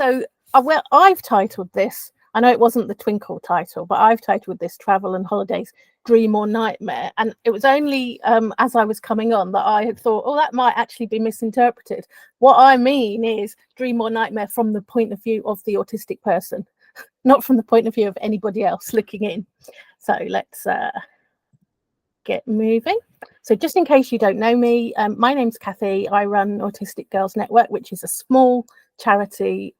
So, well, I've titled this, I know it wasn't the Twinkl title, but I've titled this Travel and Holidays, Dream or Nightmare. And it was only as I was coming on that I had thought, oh, that might actually be misinterpreted. What I mean is dream or nightmare from the point of view of the autistic person, not from the point of view of anybody else looking in. So let's get moving. So just in case you don't know me, my name's Kathy. I run Autistic Girls Network, which is a small charity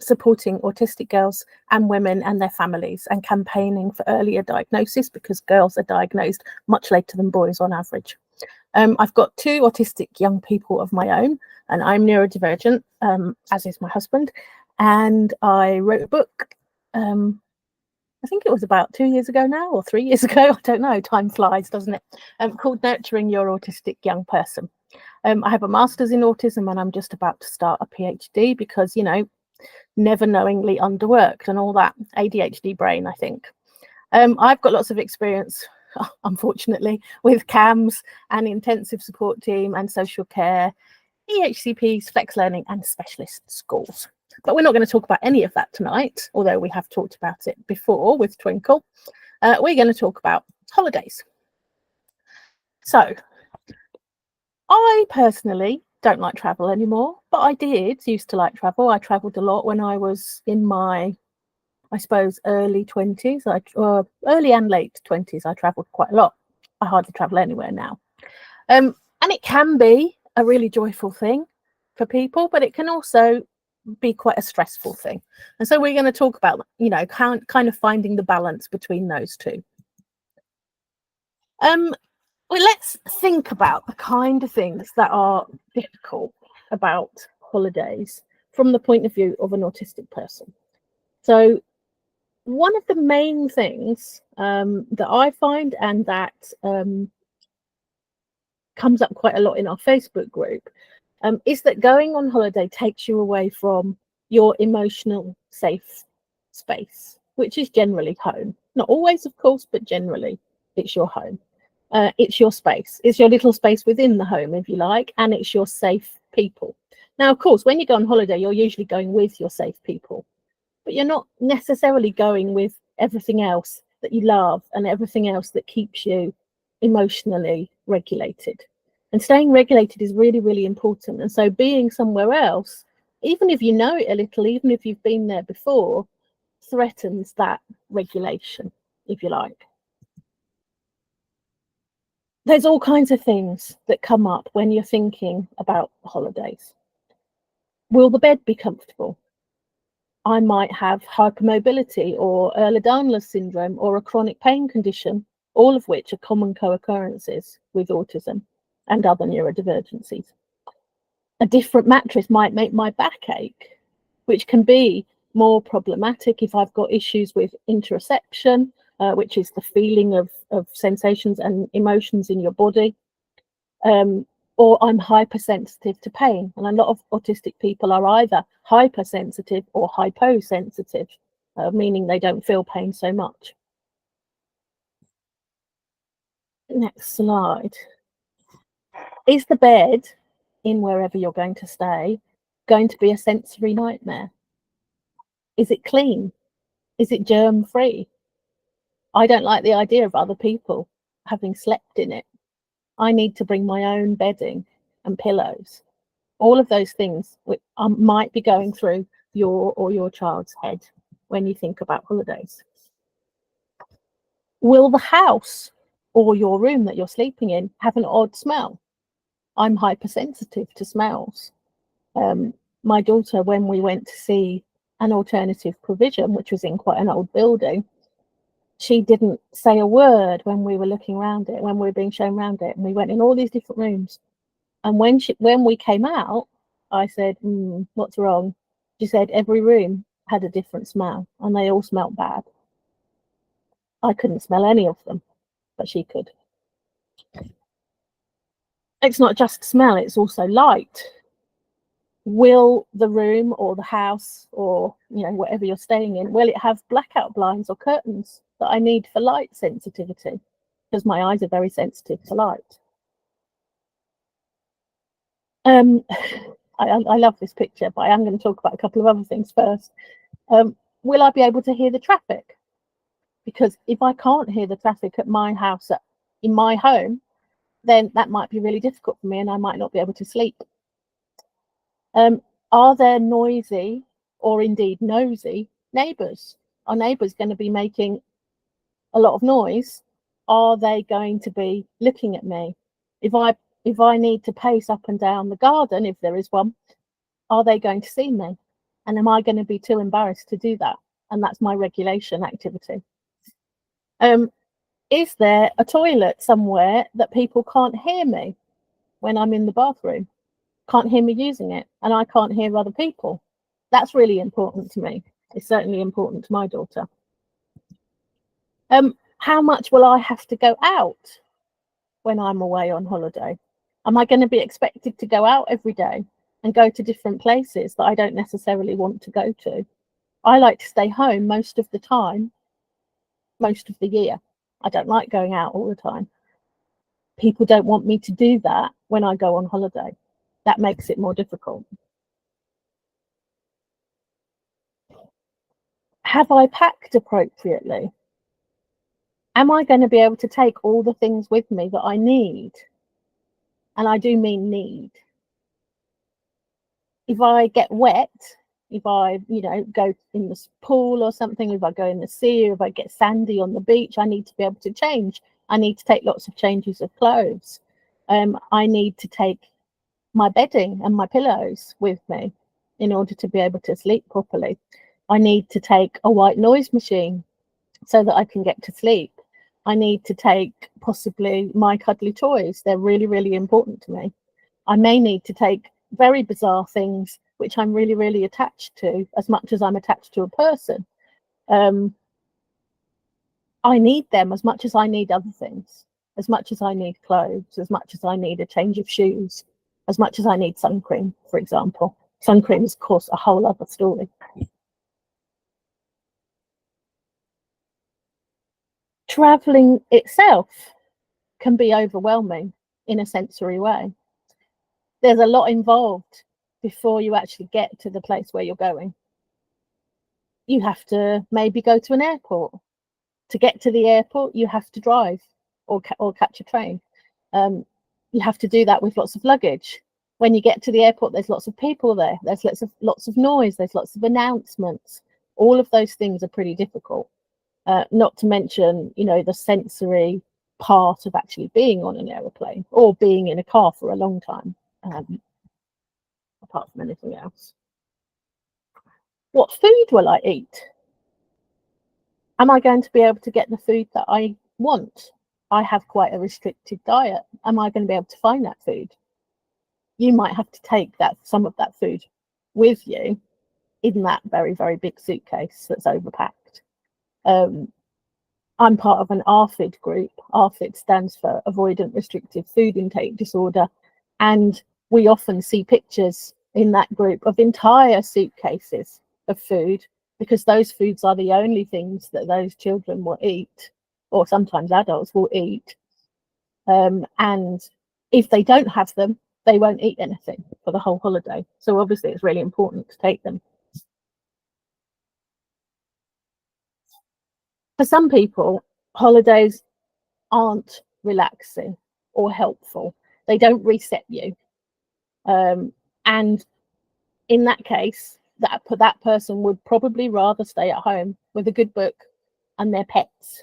supporting autistic girls and women and their families, and campaigning for earlier diagnosis because girls are diagnosed much later than boys on average. I've got 2 autistic young people of my own, and I'm neurodivergent, as is my husband. And I wrote a book, I think it was about 2 years ago now, or 3 years ago, I don't know, time flies, doesn't it? Called Nurturing Your Autistic Young Person. I have a master's in autism, and I'm just about to start a PhD because, you know, never knowingly underworked and all that, ADHD brain, I think. I've got lots of experience, unfortunately, with CAMS and intensive support team and social care, EHCPs, flex learning and specialist schools. But we're not going to talk about any of that tonight, although we have talked about it before with Twinkl. We're going to talk about holidays. So I personally don't like travel anymore, but I used to like travel. I traveled a lot when I was in my, I suppose, early 20s, early and late 20s. I traveled quite a lot. I hardly travel anywhere now. And it can be a really joyful thing for people, but it can also be quite a stressful thing. And so we're going to talk about, you know, kind of finding the balance between those two. Well, let's think about the kind of things that are difficult about holidays from the point of view of an autistic person. So one of the main things that I find, and that comes up quite a lot in our Facebook group, is that going on holiday takes you away from your emotional safe space, which is generally home. Not always, of course, but generally it's your home. It's your space. It's your little space within the home, if you like, and it's your safe people. Now, of course, when you go on holiday, you're usually going with your safe people, but you're not necessarily going with everything else that you love and everything else that keeps you emotionally regulated. And staying regulated is really, really important. And so being somewhere else, even if you know it a little, even if you've been there before, threatens that regulation, if you like. There's all kinds of things that come up when you're thinking about holidays. Will the bed be comfortable? I might have hypermobility or Ehlers-Danlos syndrome or a chronic pain condition, all of which are common co-occurrences with autism and other neurodivergencies. A different mattress might make my back ache, which can be more problematic if I've got issues with interoception, which is the feeling of sensations and emotions in your body, or I'm hypersensitive to pain. And a lot of autistic people are either hypersensitive or hyposensitive, meaning they don't feel pain so much. Next slide. Is the bed in wherever you're going to stay going to be a sensory nightmare? Is it clean? Is it germ-free? I don't like the idea of other people having slept in it. I need to bring my own bedding and pillows. All of those things might be going through your or your child's head when you think about holidays. Will the house or your room that you're sleeping in have an odd smell? I'm hypersensitive to smells. My daughter, when we went to see an alternative provision, which was in quite an old building, she didn't say a word when we were looking around it, when we were being shown around it, and we went in all these different rooms. And when we came out, I said, what's wrong? She said every room had a different smell and they all smelled bad. I couldn't smell any of them, but she could. It's not just smell, it's also light. Will the room or the house or, you know, whatever you're staying in, will it have blackout blinds or curtains that I need for light sensitivity? Because my eyes are very sensitive to light. I love this picture, but I am going to talk about a couple of other things first. Will I be able to hear the traffic? Because if I can't hear the traffic at my house, in my home, then that might be really difficult for me and I might not be able to sleep. Are there noisy or indeed nosy neighbours? Are neighbours going to be making a lot of noise? Are they going to be looking at me? If I need to pace up and down the garden, if there is one, are they going to see me? And am I going to be too embarrassed to do that? And that's my regulation activity. Is there a toilet somewhere that people can't hear me when I'm in the bathroom? Can't hear me using it, and I can't hear other people? That's really important to me. It's certainly important to my daughter. How much will I have to go out when I'm away on holiday? Am I going to be expected to go out every day and go to different places that I don't necessarily want to go to? I like to stay home most of the time, most of the year. I don't like going out all the time. People don't want me to do that when I go on holiday. That makes it more difficult. Have I packed appropriately? Am I going to be able to take all the things with me that I need? And I do mean need. If I get wet, if I, go in the pool or something, if I go in the sea, or if I get sandy on the beach, I need to be able to change. I need to take lots of changes of clothes. I need to take my bedding and my pillows with me in order to be able to sleep properly. I need to take a white noise machine so that I can get to sleep. I need to take possibly my cuddly toys. They're really, really important to me. I may need to take very bizarre things which I'm really, really attached to, as much as I'm attached to a person. I need them as much as I need other things, as much as I need clothes, as much as I need a change of shoes, as much as I need sun cream, for example. Sun cream is, of course, a whole other story. Traveling itself can be overwhelming in a sensory way. There's a lot involved before you actually get to the place where you're going. You have to maybe go to an airport. To get to the airport, you have to drive or catch a train. You have to do that with lots of luggage. When you get to the airport, there's lots of people there. There's lots of noise. There's lots of announcements. All of those things are pretty difficult. Not to mention, the sensory part of actually being on an aeroplane or being in a car for a long time, apart from anything else. What food will I eat? Am I going to be able to get the food that I want? I have quite a restricted diet. Am I going to be able to find that food? You might have to take some of that food with you in that very, very big suitcase that's overpacked. I'm part of an ARFID group. ARFID stands for Avoidant Restrictive Food Intake Disorder. And we often see pictures in that group of entire suitcases of food, because those foods are the only things that those children will eat, or sometimes adults will eat. And if they don't have them, they won't eat anything for the whole holiday. So obviously it's really important to take them. For some people, holidays aren't relaxing or helpful. They don't reset you. And in that case, that person would probably rather stay at home with a good book and their pets.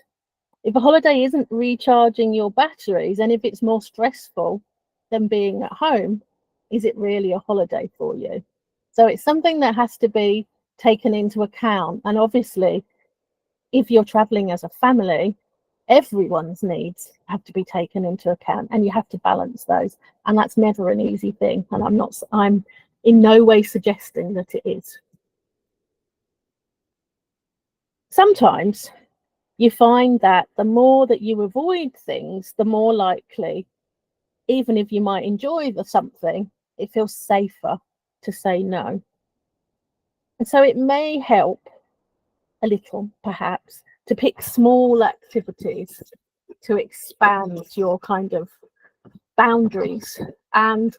If a holiday isn't recharging your batteries, and if it's more stressful than being at home, is it really a holiday for you? So it's something that has to be taken into account. And obviously, if you're traveling as a family, everyone's needs have to be taken into account, and you have to balance those. And that's never an easy thing. And I'm in no way suggesting that it is. Sometimes you find that the more that you avoid things, the more likely, even if you might enjoy something, it feels safer to say no. And so it may help a little, perhaps, to pick small activities to expand your kind of boundaries and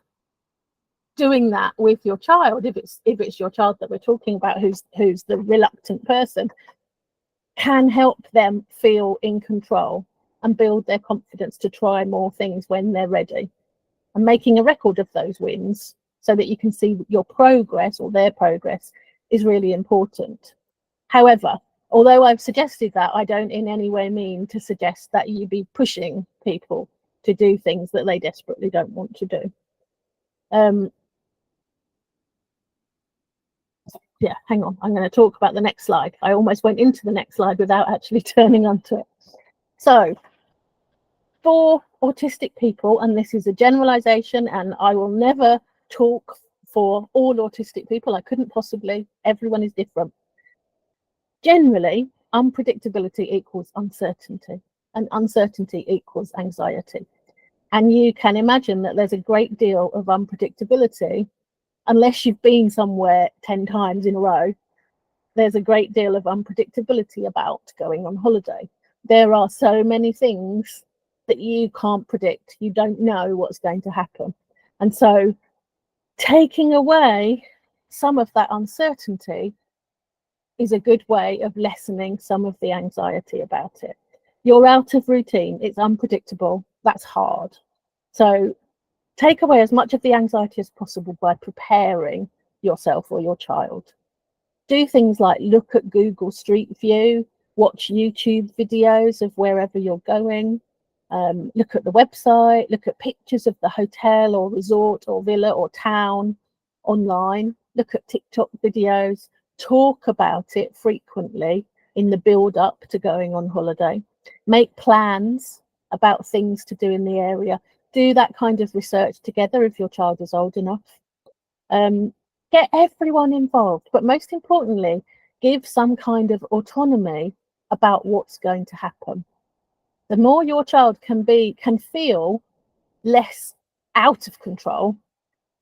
doing that with your child, if it's your child that we're talking about, who's the reluctant person, can help them feel in control and build their confidence to try more things when they're ready. And making a record of those wins so that you can see your progress or their progress is really important. However, although I've suggested that, I don't in any way mean to suggest that you be pushing people to do things that they desperately don't want to do. Yeah, hang on, I'm going to talk about the next slide. I almost went into the next slide without actually turning onto it. So for autistic people, and this is a generalization, and I will never talk for all autistic people, I couldn't possibly, everyone is different. Generally, unpredictability equals uncertainty, and uncertainty equals anxiety. And you can imagine that there's a great deal of unpredictability unless you've been somewhere 10 times in a row. There's a great deal of unpredictability about going on holiday. There are so many things that you can't predict. You don't know what's going to happen. And so taking away some of that uncertainty is a good way of lessening some of the anxiety about it. You're out of routine, it's unpredictable, that's hard. So take away as much of the anxiety as possible by preparing yourself or your child. Do things like look at Google Street View, watch YouTube videos of wherever you're going, look at the website, look at pictures of the hotel or resort or villa or town online, look at TikTok videos, talk about it frequently in the build up to going on holiday, make plans about things to do in the area, do that kind of research together if your child is old enough. Get everyone involved, but most importantly, give some kind of autonomy about what's going to happen. The more your child can feel less out of control.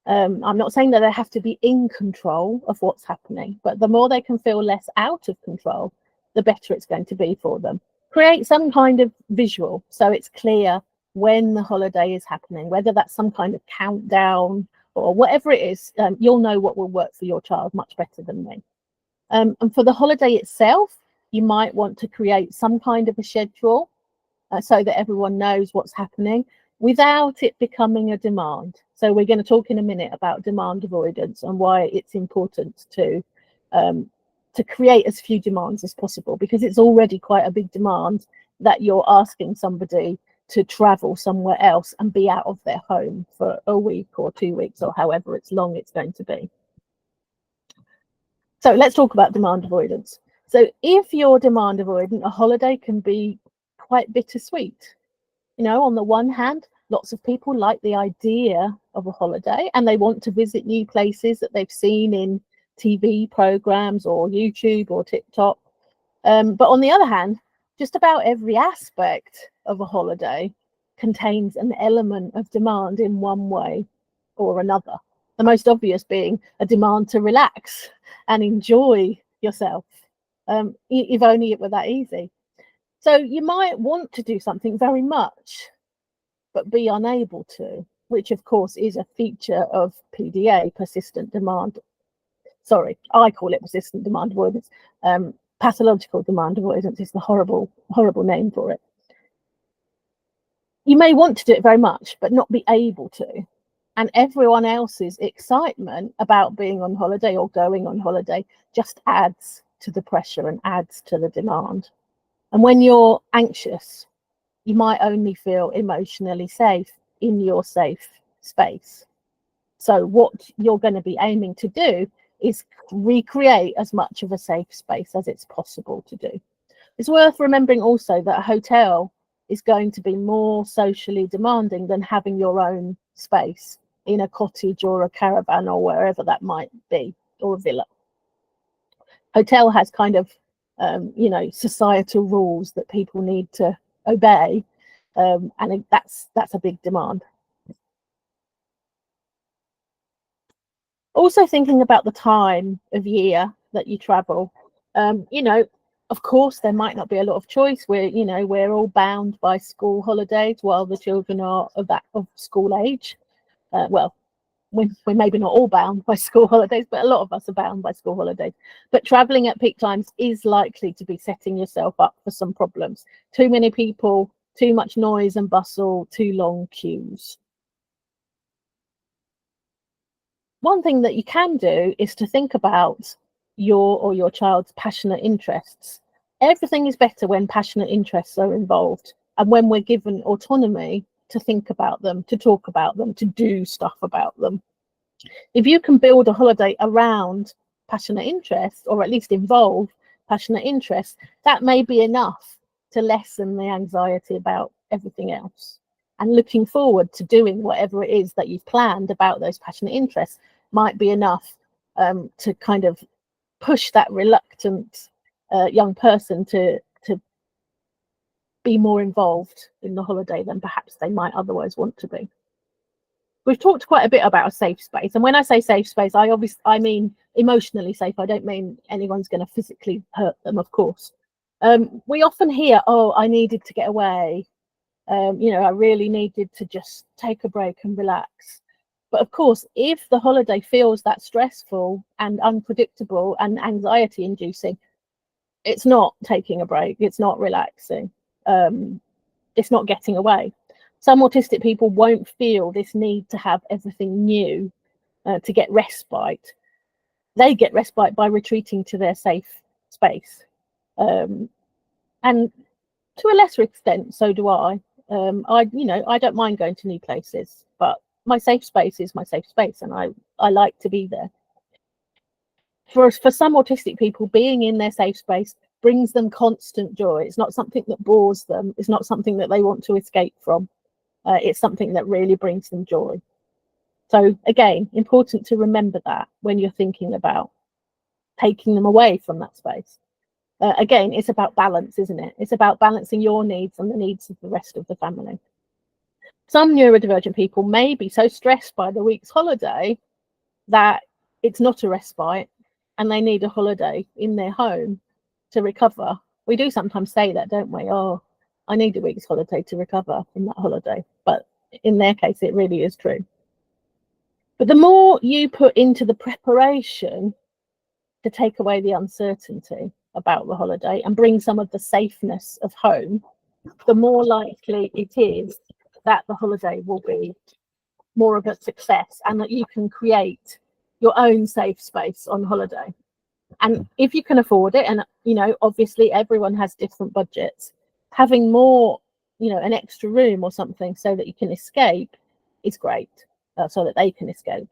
I'm not saying that they have to be in control of what's happening, but the more they can feel less out of control, the better it's going to be for them. Create some kind of visual so it's clear when the holiday is happening, whether that's some kind of countdown or whatever it is. You'll know what will work for your child much better than me. And for the holiday itself, you might want to create some kind of a schedule so that everyone knows what's happening without it becoming a demand. So we're going to talk in a minute about demand avoidance and why it's important to create as few demands as possible, because it's already quite a big demand that you're asking somebody to travel somewhere else and be out of their home for a week or 2 weeks or however it's long it's going to be. So let's talk about demand avoidance. So if you're demand avoidant, a holiday can be quite bittersweet. You know, on the one hand, lots of people like the idea of a holiday and they want to visit new places that they've seen in TV programs or YouTube or TikTok. But on the other hand, just about every aspect of a holiday contains an element of demand in one way or another. The most obvious being a demand to relax and enjoy yourself, if only it were that easy. So you might want to do something very much, but be unable to, which of course is a feature of PDA, persistent demand. Sorry, I call it persistent demand avoidance. Pathological demand avoidance is the horrible name for it. You may want to do it very much, but not be able to. And everyone else's excitement about being on holiday or going on holiday just adds to the pressure and adds to the demand. And when you're anxious, you might only feel emotionally safe in your safe space. So what you're going to be aiming to do is recreate as much of a safe space as it's possible to do. It's worth remembering also that a hotel is going to be more socially demanding than having your own space in a cottage or a caravan or wherever that might be, or a villa. Hotel has kind of, societal rules that people need to obey, and that's a big demand. Also thinking about the time of year that you travel, of course there might not be a lot of choice. We're all bound by school holidays while the children are of school age. Well, we're maybe not all bound by school holidays, but a lot of us are bound by school holidays. But traveling at peak times is likely to be setting yourself up for some problems. Too many people, too much noise and bustle, too long queues. One thing that you can do is to think about your child's passionate interests. Everything is better when passionate interests are involved and when we're given autonomy to think about them, to talk about them, to do stuff about them. If you can build a holiday around passionate interests, or at least involve passionate interests, that may be enough to lessen the anxiety about everything else. And looking forward to doing whatever it is that you've planned about those passionate interests might be enough to kind of push that reluctant young person to be more involved in the holiday than perhaps they might otherwise want to be. We've talked quite a bit about a safe space, and when I say safe space, I mean emotionally safe. I don't mean anyone's going to physically hurt them, of course. We often hear, oh, I needed to get away. I really needed to just take a break and relax. But of course, if the holiday feels that stressful and unpredictable and anxiety inducing, it's not taking a break, it's not relaxing, it's not getting away. Some autistic people won't feel this need to have everything new to get respite. They get respite by retreating to their safe space. And to a lesser extent, so do I. I don't mind going to new places, but my safe space is my safe space, and I like to be there. For some autistic people, being in their safe space brings them constant joy. It's not something that bores them. It's not something that they want to escape from. It's something that really brings them joy. So again, important to remember that when you're thinking about taking them away from that space. Again, it's about balance, isn't it? It's about balancing your needs and the needs of the rest of the family. Some neurodivergent people may be so stressed by the week's holiday that it's not a respite and they need a holiday in their home to recover. We do sometimes say that, don't we? Oh, I need a week's holiday to recover from that holiday. But in their case, it really is true. But the more you put into the preparation to take away the uncertainty about the holiday and bring some of the safeness of home, the more likely it is that the holiday will be more of a success and that you can create your own safe space on holiday. And if you can afford it, and obviously everyone has different budgets, having more, an extra room or something so that you can escape is great, so that they can escape.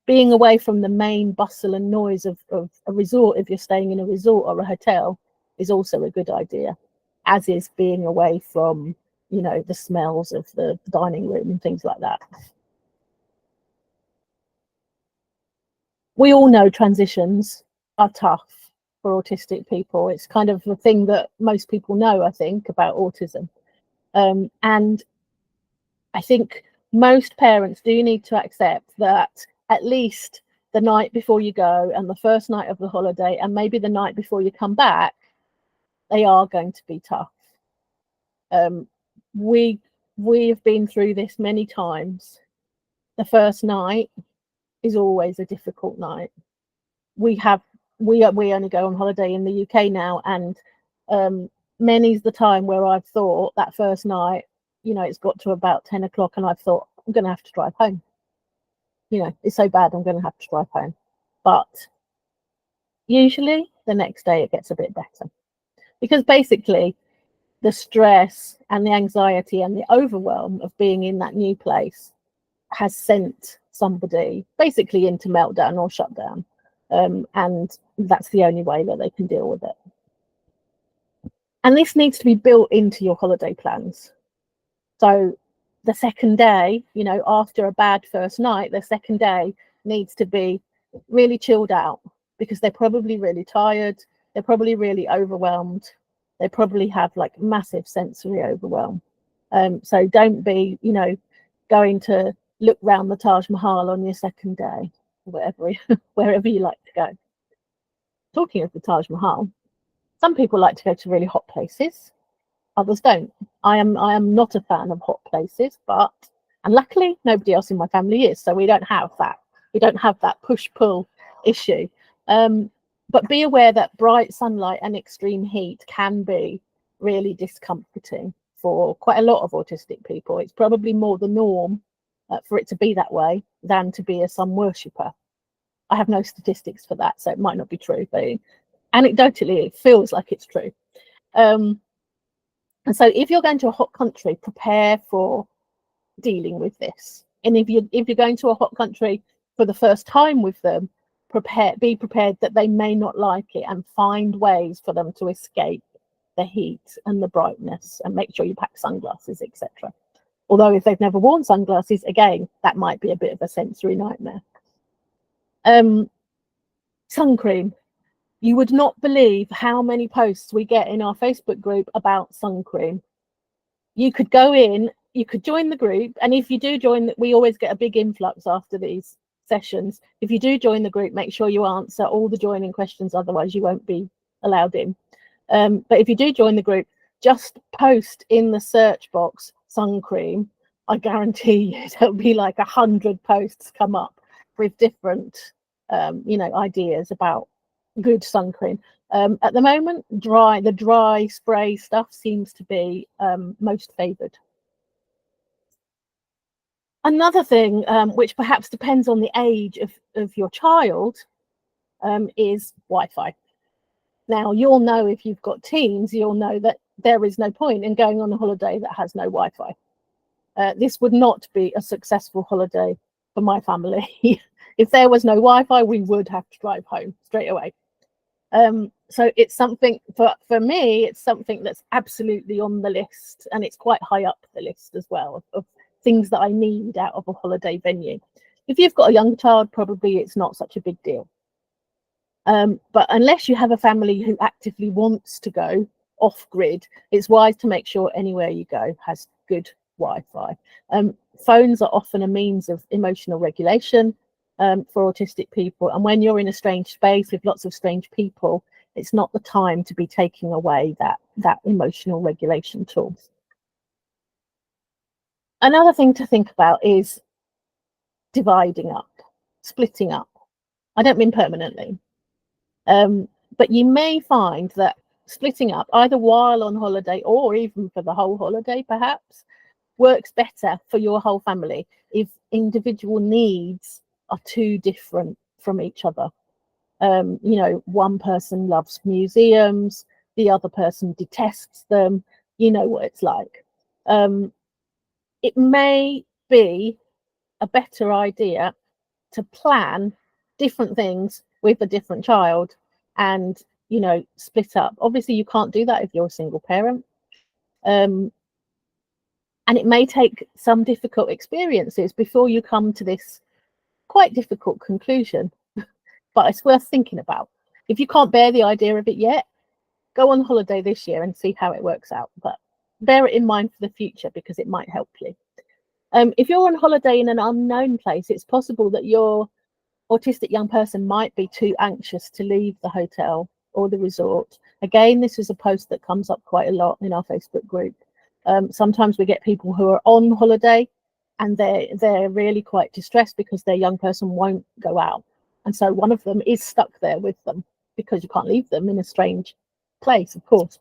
Being away from the main bustle and noise of a resort, if you're staying in a resort or a hotel, is also a good idea, as is being away from, the smells of the dining room and things like that. We all know transitions are tough for autistic people. It's kind of the thing that most people know, I think, about autism. And I think most parents do need to accept that at least the night before you go and the first night of the holiday and maybe the night before you come back, they are going to be tough. We've been through this many times. The first night is always a difficult night. We only go on holiday in the UK now, and many's the time where I've thought that first night, it's got to about 10 o'clock and I've thought, I'm going to have to drive home. It's so bad, I'm going to have to drive home. But usually the next day it gets a bit better, because basically the stress and the anxiety and the overwhelm of being in that new place has sent somebody basically into meltdown or shutdown. And that's the only way that they can deal with it. And this needs to be built into your holiday plans. So the second day, after a bad first night, the second day needs to be really chilled out, because they're probably really tired. They're probably really overwhelmed. They probably have like massive sensory overwhelm. So don't be, going to look round the Taj Mahal on your second day, or wherever you like to go. Talking of the Taj Mahal, some people like to go to really hot places, others don't. I am not a fan of hot places, but And luckily, nobody else in my family is, so we don't have that. We don't have that push-pull issue. But be aware that bright sunlight and extreme heat can be really discomforting for quite a lot of autistic people. It's probably more the norm for it to be that way than to be a sun worshipper. I have no statistics for that, so it might not be true, but anecdotally, it feels like it's true. And so if you're going to a hot country, prepare for dealing with this. And if you're going to a hot country for the first time with them, be prepared that they may not like it, and find ways for them to escape the heat and the brightness, and make sure you pack sunglasses, etc. Although if they've never worn sunglasses, again, that might be a bit of a sensory nightmare. Sun cream. You would not believe how many posts we get in our Facebook group about sun cream. You could go in, you could join the group, and if you do join, we always get a big influx after these sessions. If you do join the group, make sure you answer all the joining questions, otherwise you won't be allowed in. But if you do join the group, just post in the search box sun cream. I guarantee you there'll be like 100 posts come up with different ideas about good sun cream. At the moment, the dry spray stuff seems to be most favoured. Another thing, which perhaps depends on the age of your child, is Wi-Fi. Now, you'll know, if you've got teens, you'll know that there is no point in going on a holiday that has no Wi-Fi. This would not be a successful holiday for my family. If there was no Wi-Fi, we would have to drive home straight away. So it's something, for me, it's something that's absolutely on the list, and it's quite high up the list as well of things that I need out of a holiday venue. If you've got a young child, probably it's not such a big deal. But unless you have a family who actively wants to go off-grid, it's wise to make sure anywhere you go has good Wi-Fi. Phones are often a means of emotional regulation for autistic people, and when you're in a strange space with lots of strange people, it's not the time to be taking away that emotional regulation tool. Another thing to think about is dividing up, splitting up. I don't mean permanently, but you may find that splitting up, either while on holiday or even for the whole holiday perhaps, works better for your whole family if individual needs are too different from each other. One person loves museums, the other person detests them. You know what it's like. It may be a better idea to plan different things with a different child and split up. Obviously you can't do that if you're a single parent, and it may take some difficult experiences before you come to this quite difficult conclusion, but it's worth thinking about. If you can't bear the idea of it yet, go on holiday this year and see how it works out, but bear it in mind for the future because it might help you. If you're on holiday in an unknown place, it's possible that your autistic young person might be too anxious to leave the hotel or the resort. Again, this is a post that comes up quite a lot in our Facebook group. Sometimes we get people who are on holiday and they're really quite distressed because their young person won't go out. And so one of them is stuck there with them because you can't leave them in a strange place, of course.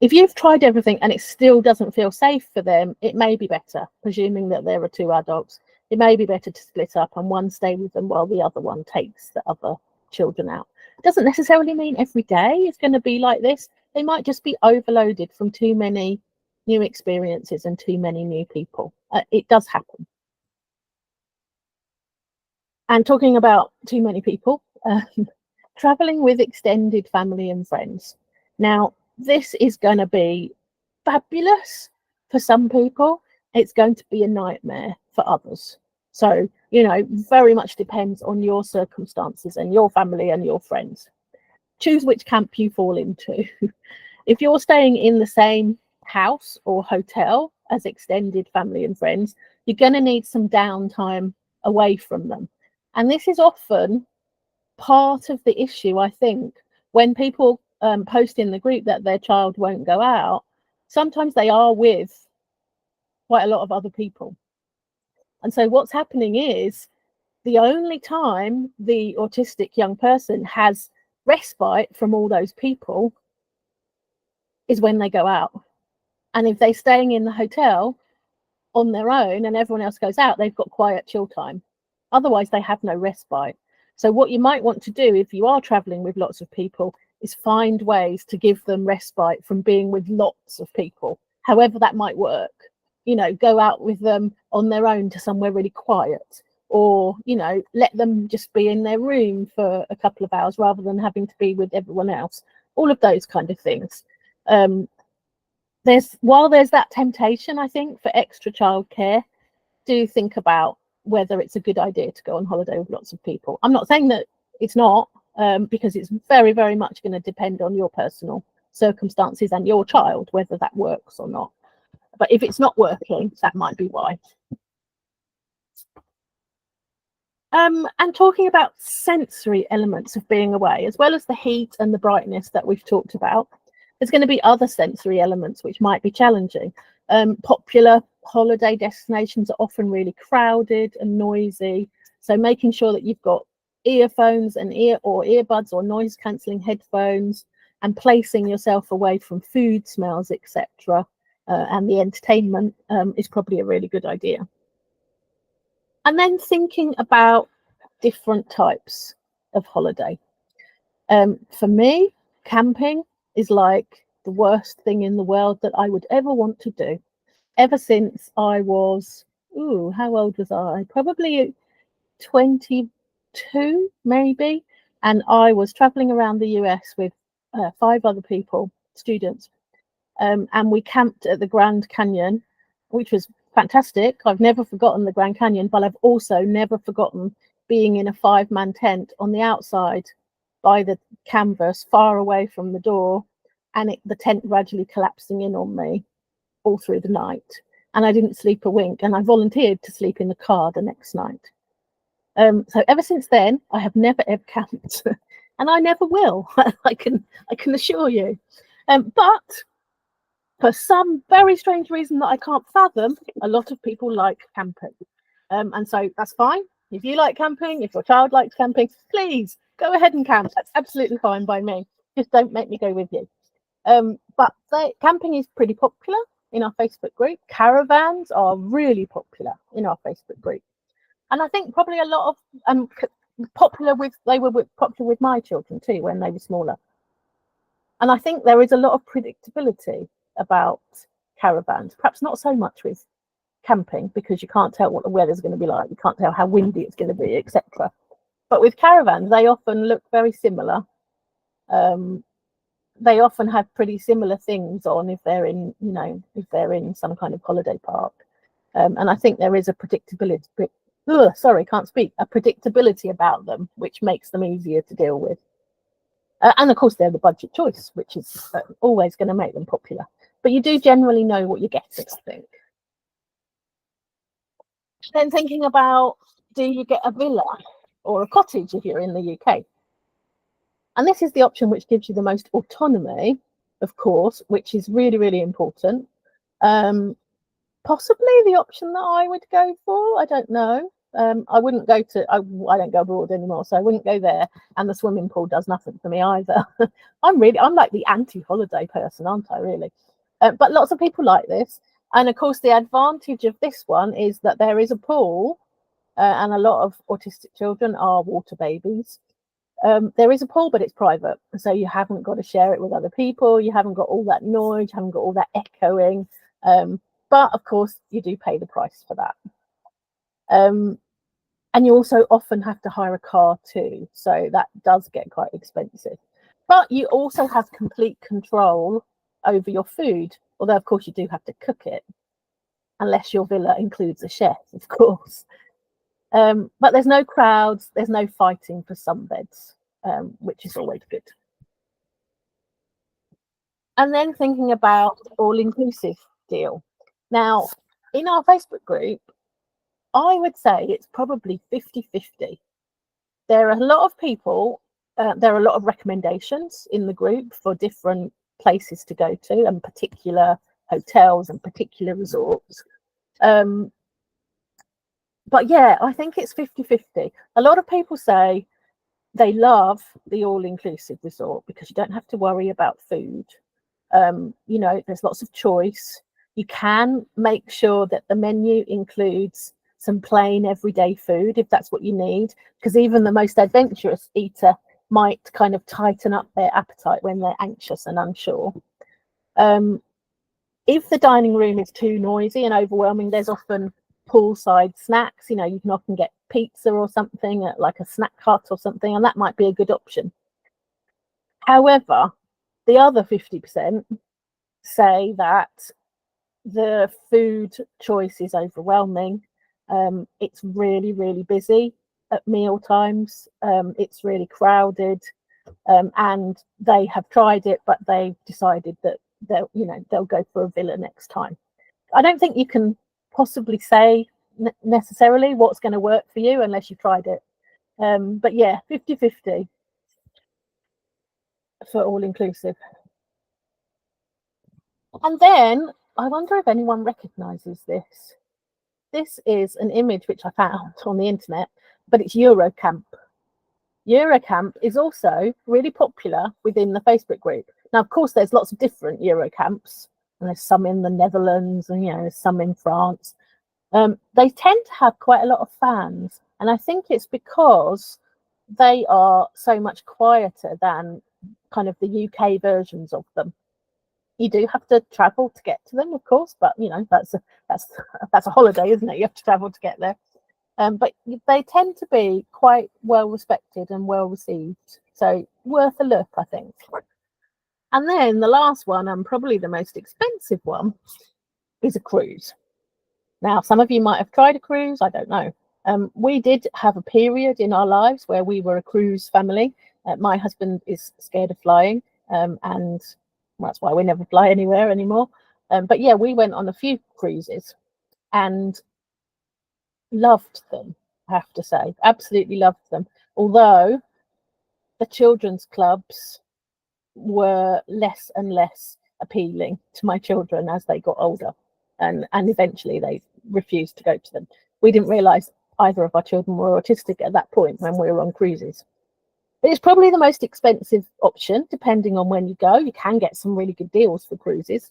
If you've tried everything and it still doesn't feel safe for them, it may be better, presuming that there are two adults, it may be better to split up and one stay with them while the other one takes the other children out. It doesn't necessarily mean every day is going to be like this. They might just be overloaded from too many new experiences and too many new people. It does happen. And talking about too many people, traveling with extended family and friends. Now, this is going to be fabulous for some people. It's going to be a nightmare for others. So, very much depends on your circumstances and your family and your friends. Choose which camp you fall into. If you're staying in the same house or hotel as extended family and friends, you're going to need some downtime away from them. And this is often part of the issue, I think, when people post in the group that their child won't go out. Sometimes they are with quite a lot of other people. And so what's happening is the only time the autistic young person has respite from all those people is when they go out. And if they're staying in the hotel on their own and everyone else goes out, they've got quiet chill time. Otherwise, they have no respite. So what you might want to do if you are traveling with lots of people is find ways to give them respite from being with lots of people, however that might work. You know, go out with them on their own to somewhere really quiet, or, you know, let them just be in their room for a couple of hours rather than having to be with everyone else. All of those kind of things. While there's that temptation, I think, for extra childcare, do think about whether it's a good idea to go on holiday with lots of people. I'm not saying that it's not, because it's very, very much going to depend on your personal circumstances and your child, whether that works or not. But if it's not working, that might be why. And talking about sensory elements of being away, as well as the heat and the brightness that we've talked about, there's going to be other sensory elements which might be challenging. Popular holiday destinations are often really crowded and noisy, so making sure that you've got earphones and earbuds or noise cancelling headphones, and placing yourself away from food smells, etc., and the entertainment is probably a really good idea. And then thinking about different types of holiday. For me, camping is like the worst thing in the world that I would ever want to do. Ever since I was, how old was I? Probably 22, maybe. And I was traveling around the US with 5 other people, students. And we camped at the Grand Canyon, which was fantastic. I've never forgotten the Grand Canyon, but I've also never forgotten being in a 5-man tent on the outside by the canvas, far away from the door, and the tent gradually collapsing in on me all through the night. And I didn't sleep a wink, and I volunteered to sleep in the car the next night. So ever since then, I have never ever camped, and I never will. I can assure you. But for some very strange reason that I can't fathom, a lot of people like camping. And so that's fine. If you like camping, if your child likes camping, please go ahead and camp. That's absolutely fine by me. Just don't make me go with you. But camping is pretty popular in our Facebook group. Caravans are really popular in our Facebook group. And I think probably a lot of popular with my children too when they were smaller. And I think there is a lot of predictability about caravans, perhaps not so much with camping, because you can't tell what the weather's going to be like, you can't tell how windy it's going to be, etc. But with caravans, they often look very similar. They often have pretty similar things on if they're in, if they're in some kind of holiday park. And I think there is a predictability, a predictability about them, which makes them easier to deal with. And of course, they're the budget choice, which is always going to make them popular. But you do generally know what you're getting, I think. Then thinking about, do you get a villa or a cottage if you're in the UK? And this is the option which gives you the most autonomy, of course, which is really, really important. Possibly the option that I would go for, I don't know. I wouldn't go to, I don't go abroad anymore, so I wouldn't go there. And the swimming pool does nothing for me either. I'm like the anti-holiday person, aren't I, really? But lots of people like this. And of course, the advantage of this one is that there is a pool, and a lot of autistic children are water babies. There is a pool, but it's private. So you haven't got to share it with other people. You haven't got all that noise, you haven't got all that echoing. But of course, you do pay the price for that. And you also often have to hire a car too. So that does get quite expensive. But you also have complete control over your food. Although, of course, you do have to cook it. Unless your villa includes a chef, of course. But there's no crowds. There's no fighting for sunbeds, which is always good. And then thinking about all-inclusive deal. Now, in our Facebook group, I would say it's probably 50-50. There are a lot of people, there are a lot of recommendations in the group for different places to go to and particular hotels and particular resorts. But yeah, I think it's 50-50. A lot of people say they love the all-inclusive resort because you don't have to worry about food. You know, there's lots of choice. You can make sure that the menu includes some plain everyday food if that's what you need, because even the most adventurous eater might kind of tighten up their appetite when they're anxious and unsure. If the dining room is too noisy and overwhelming, there's often poolside snacks. You know, you can often get pizza or something at like a snack hut or something, and that might be a good option. However, the other 50% say that the food choice is overwhelming. It's really, really busy at meal times. It's really crowded, and they have tried it, but they decided that they'll go for a villa next time. I don't think you can possibly say necessarily what's going to work for you unless you tried it. But yeah, 50-50 for all inclusive. And then I wonder if anyone recognizes this. This is an image which I found on the internet, but it's Eurocamp. Eurocamp is also really popular within the Facebook group. Now, of course, there's lots of different Eurocamps, and there's some in the Netherlands, and there's some in France. They tend to have quite a lot of fans, and I think it's because they are so much quieter than kind of the UK versions of them. You do have to travel to get to them, of course, but that's a holiday, isn't it? You have to travel to get there. But they tend to be quite well respected and well received, so worth a look, I think. And then the last one, and probably the most expensive one, is a cruise. Now, some of you might have tried a cruise, I don't know. We did have a period in our lives where we were a cruise family. My husband is scared of flying, and that's why we never fly anywhere anymore. But yeah, we went on a few cruises and loved them, I have to say. Absolutely loved them. Although the children's clubs were less and less appealing to my children as they got older, and eventually they refused to go to them. We didn't realise either of our children were autistic at that point when we were on cruises. But it's probably the most expensive option, depending on when you go. You can get some really good deals for cruises.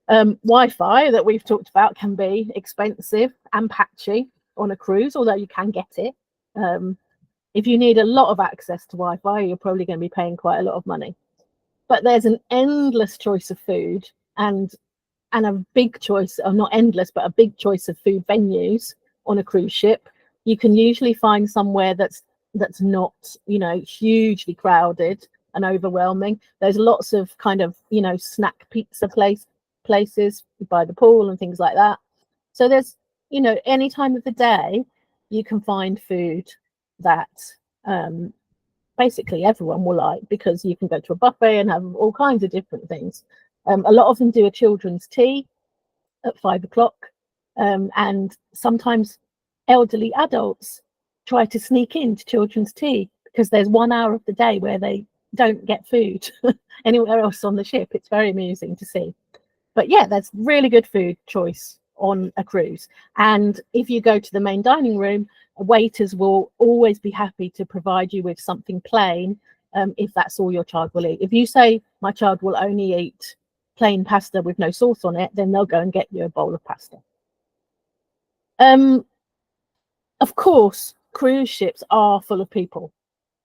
Wi-Fi that we've talked about can be expensive and patchy on a cruise, although you can get it. If you need a lot of access to Wi-Fi, you're probably going to be paying quite a lot of money. But there's an endless choice of food and a big choice, or not endless, but a big choice of food venues on a cruise ship. You can usually find somewhere that's not, hugely crowded and overwhelming. There's lots of kind of, snack pizza places by the pool and things like that. So there's, any time of the day you can find food that basically everyone will like, because you can go to a buffet and have all kinds of different things. A lot of them do a children's tea at 5 o'clock, and sometimes elderly adults try to sneak into children's tea because there's 1 hour of the day where they don't get food anywhere else on the ship. It's very amusing to see. But yeah, there's really good food choice on a cruise. And if you go to the main dining room, waiters will always be happy to provide you with something plain, if that's all your child will eat. If you say, my child will only eat plain pasta with no sauce on it, then they'll go and get you a bowl of pasta. Of course, cruise ships are full of people.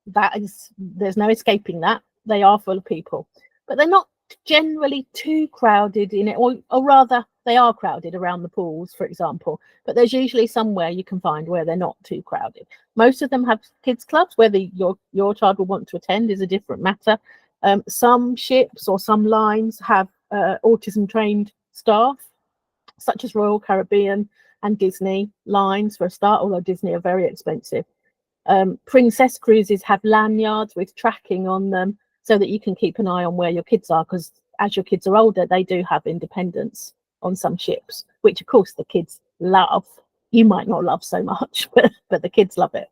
There's no escaping that. They are full of people, but they're not generally too crowded in it, or rather they are crowded around the pools, for example, but there's usually somewhere you can find where they're not too crowded. Most of them have kids clubs. Whether your child will want to attend is a different matter. Some ships or some lines have autism trained staff, such as Royal Caribbean and Disney lines for a start, although Disney are very expensive. Princess cruises have lanyards with tracking on them so that you can keep an eye on where your kids are, because as your kids are older, they do have independence on some ships, which of course the kids love. You might not love so much, but the kids love it.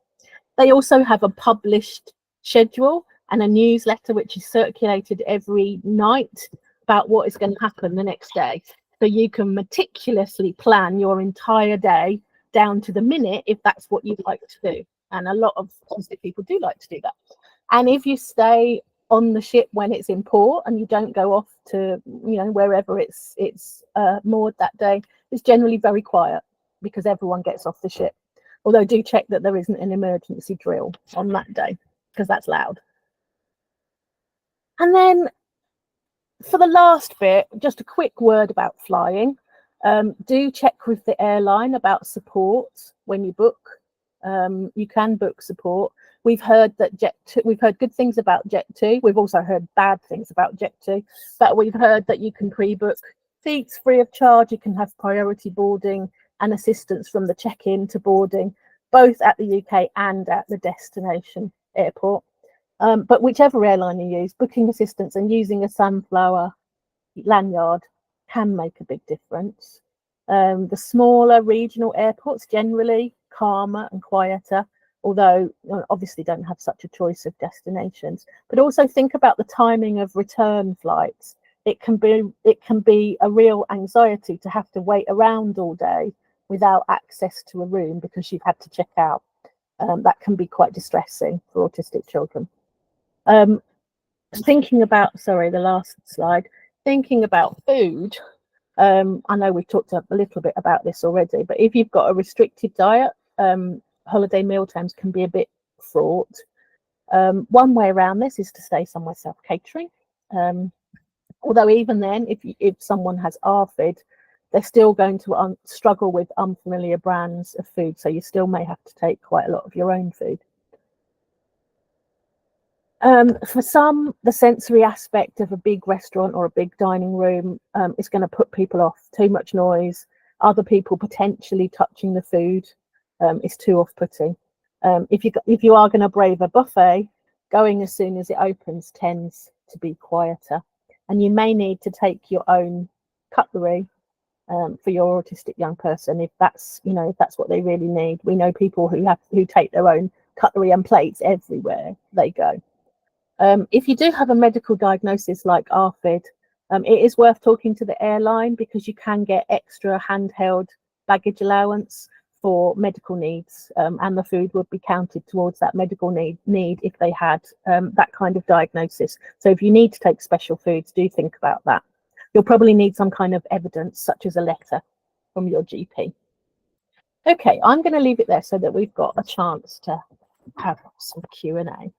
They also have a published schedule and a newsletter which is circulated every night about what is going to happen the next day. So you can meticulously plan your entire day down to the minute if that's what you'd like to do. And a lot of autistic people do like to do that. And if you stay on the ship when it's in port and you don't go off to, you know, wherever it's moored that day, it's generally very quiet because everyone gets off the ship. Although do check that there isn't an emergency drill on that day because that's loud. And then for the last bit, just a quick word about flying. Do check with the airline about support when you book. You can book support. We've heard that we've heard good things about Jet2. We've also heard bad things about Jet2, but we've heard that you can pre-book seats free of charge. You can have priority boarding and assistance from the check-in to boarding, both at the UK and at the destination airport. But whichever airline you use, booking assistance and using a sunflower lanyard can make a big difference. The smaller regional airports generally calmer and quieter, although obviously don't have such a choice of destinations. But also think about the timing of return flights. It can be a real anxiety to have to wait around all day without access to a room because you've had to check out. That can be quite distressing for autistic children. Thinking about, sorry, the last slide, thinking about food. I know we've talked a little bit about this already, but if you've got a restricted diet, holiday mealtimes can be a bit fraught. One way around this is to stay somewhere self-catering. Although even then, if someone has ARFID, they're still going to struggle with unfamiliar brands of food, so you still may have to take quite a lot of your own food. For some, the sensory aspect of a big restaurant or a big dining room is going to put people off. Too much noise, other people potentially touching the food is too off-putting. If you are going to brave a buffet, going as soon as it opens tends to be quieter, and you may need to take your own cutlery for your autistic young person if that's what they really need. We know people who take their own cutlery and plates everywhere they go. If you do have a medical diagnosis like ARFID, it is worth talking to the airline because you can get extra handheld baggage allowance for medical needs, and the food would be counted towards that medical need if they had that kind of diagnosis. So if you need to take special foods, do think about that. You'll probably need some kind of evidence, such as a letter from your GP. Okay, I'm going to leave it there so that we've got a chance to have some Q&A.